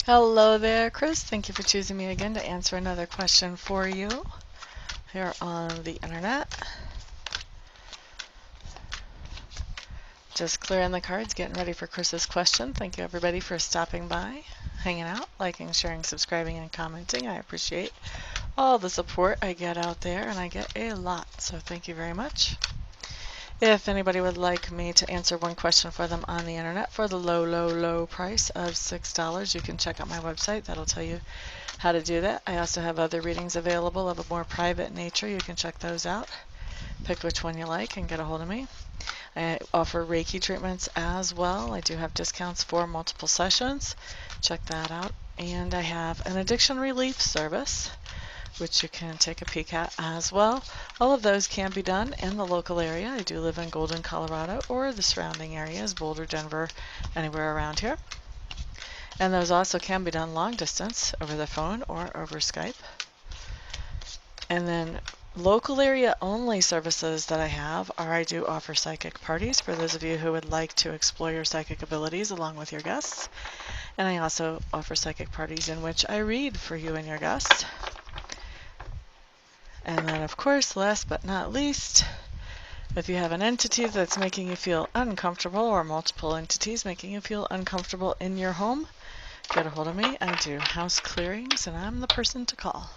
Hello there, Chris. Thank you for choosing me again to answer another question for you here on the internet. Just clearing the cards, getting ready for Chris's question. Thank you everybody for stopping by, hanging out, liking, sharing, subscribing, and commenting. I appreciate all the support I get out there, and I get a lot, so thank you very much. If anybody would like me to answer one question for them on the internet for the low price of $6, you can check out my website. That'll tell you how to do that. I also have other readings available of a more private nature. You can check those out. Pick which one you like and get a hold of me. I offer reiki treatments as well. I do have discounts for multiple sessions. Check that out. And I have an addiction relief service, which you can take a peek at as well. All of those can be done in the local area. I do live in Golden, Colorado, or the surrounding areas, Boulder, Denver, anywhere around here. And those also can be done long distance over the phone or over Skype. And then local area only services that I have are I do offer psychic parties for those of you who would like to explore your psychic abilities along with your guests. And I also offer psychic parties in which I read for you and your guests. And then, of course, last but not least, if you have an entity that's making you feel uncomfortable or multiple entities making you feel uncomfortable in your home, get a hold of me. I do house clearings, and I'm the person to call.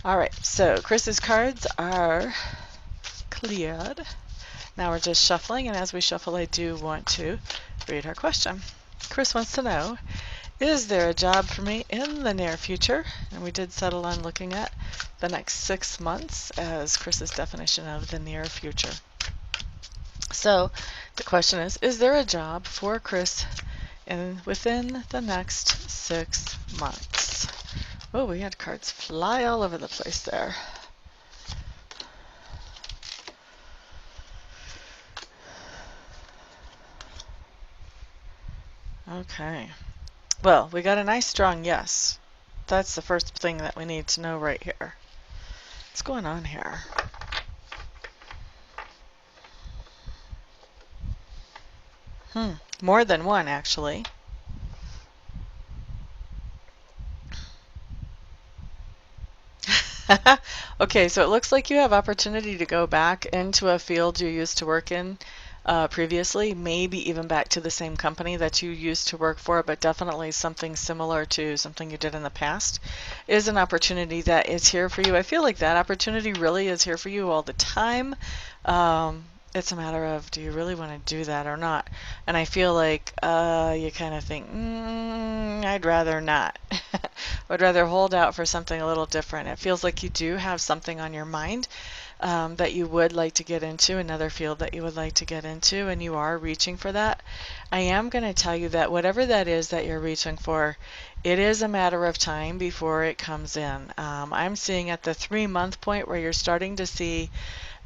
All right, so Chris's cards are cleared. Now we're just shuffling, and as we shuffle, I do want to read her question. Chris wants to know, is there a job for me in the near future? And we did settle on looking at the next 6 months as Chris's definition of the near future. So the question is there a job for Chris within the next 6 months? Oh, we had cards fly all over the place there. Okay. Well, we got a nice strong yes. That's the first thing that we need to know right here. What's going on here? More than one, actually. Okay, so it looks like you have opportunity to go back into a field you used to work in previously, maybe even back to the same company that you used to work for, but definitely something similar to something you did in the past is an opportunity that is here for you. I feel like that opportunity really is here for you all the time. It's a matter of, do you really want to do that or not? And I feel like you kind of think, I'd rather not. I'd rather hold out for something a little different. It feels like you do have something on your mind that you would like to get into, another field that you would like to get into, and you are reaching for that. I am going to tell you that whatever that is that you're reaching for, it is a matter of time before it comes in. I'm seeing at the 3-month point where you're starting to see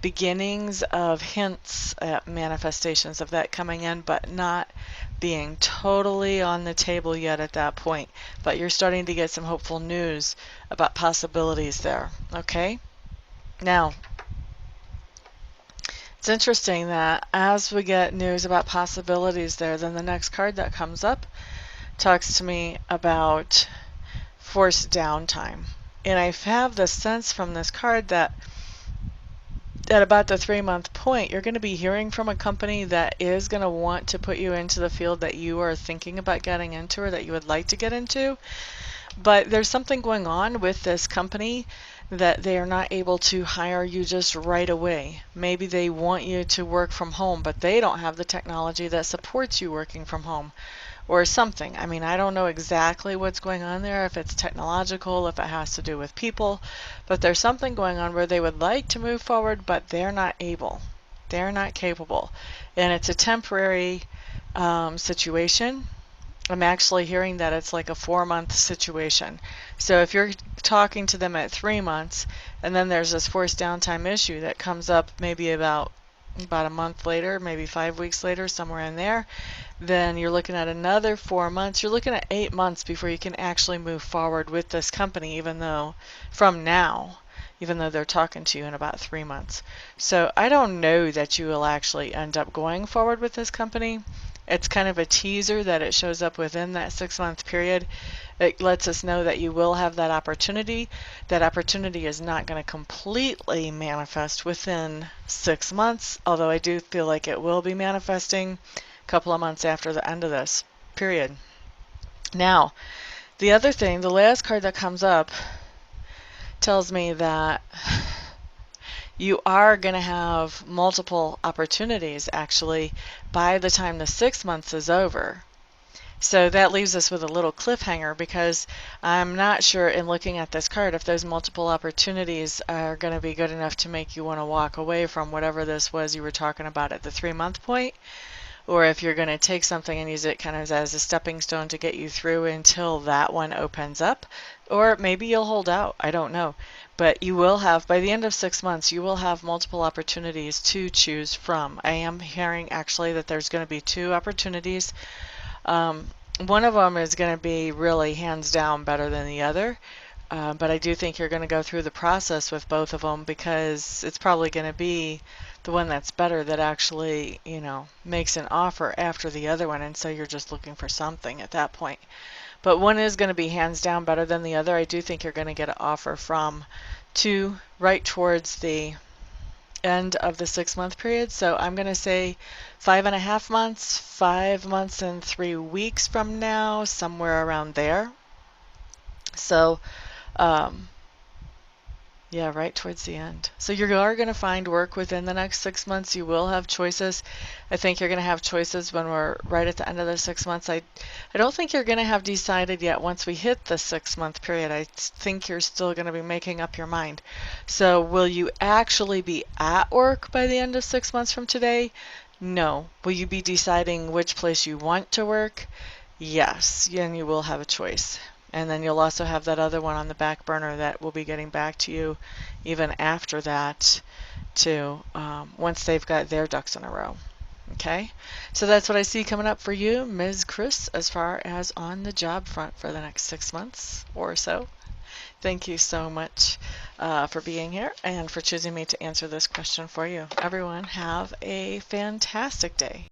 beginnings of hints at manifestations of that coming in, but not being totally on the table yet at that point. But you're starting to get some hopeful news about possibilities there. Okay? Now, it's interesting that as we get news about possibilities there, then the next card that comes up talks to me about forced downtime. And I have the sense from this card that at about the 3-month point, you're going to be hearing from a company that is going to want to put you into the field that you are thinking about getting into or that you would like to get into. But there's something going on with this company that they are not able to hire you just right away. Maybe they want you to work from home, but they don't have the technology that supports you working from home or something. I mean, I don't know exactly what's going on there, if it's technological, if it has to do with people, but there's something going on where they would like to move forward, but they're not able. They're not capable. And it's a temporary situation. I'm actually hearing that it's like a 4-month situation. So if you're talking to them at 3 months, and then there's this forced downtime issue that comes up maybe about a month later, maybe 5 weeks later, somewhere in there, then you're looking at another 4 months. You're looking at 8 months before you can actually move forward with this company, even though they're talking to you in about 3 months. So I don't know that you will actually end up going forward with this company It's kind of a teaser that it shows up within that 6-month period. It lets us know that you will have that opportunity. That opportunity is not going to completely manifest within 6 months, although I do feel like it will be manifesting a couple of months after the end of this period. Now, the other thing, the last card that comes up tells me that you are going to have multiple opportunities actually by the time the 6 months is over. So that leaves us with a little cliffhanger, because I'm not sure in looking at this card if those multiple opportunities are going to be good enough to make you want to walk away from whatever this was you were talking about at the 3-month point, or if you're going to take something and use it kind of as a stepping stone to get you through until that one opens up, or maybe you'll hold out. I don't know. But you will have, by the end of 6 months, you will have multiple opportunities to choose from. I am hearing actually that there's going to be 2 opportunities. One of them is going to be really hands down better than the other, but I do think you're going to go through the process with both of them, because it's probably going to be the one that's better that actually, you know, makes an offer after the other one, and so you're just looking for something at that point. But one is going to be hands down better than the other. I do think you're going to get an offer from 2 right towards the end of the 6-month period. So I'm going to say 5.5 months, 5 months and 3 weeks from now, somewhere around there. So, yeah, right towards the end. So you are going to find work within the next 6 months. You will have choices. I think you're going to have choices when we're right at the end of the 6 months. I don't think you're going to have decided yet once we hit the 6-month period. I think you're still going to be making up your mind. So will you actually be at work by the end of 6 months from today? No. Will you be deciding which place you want to work? Yes, and you will have a choice. And then you'll also have that other one on the back burner that will be getting back to you even after that, too, once they've got their ducks in a row. Okay, so that's what I see coming up for you, Ms. Cris, as far as on the job front for the next 6 months or so. Thank you so much for being here and for choosing me to answer this question for you. Everyone, have a fantastic day.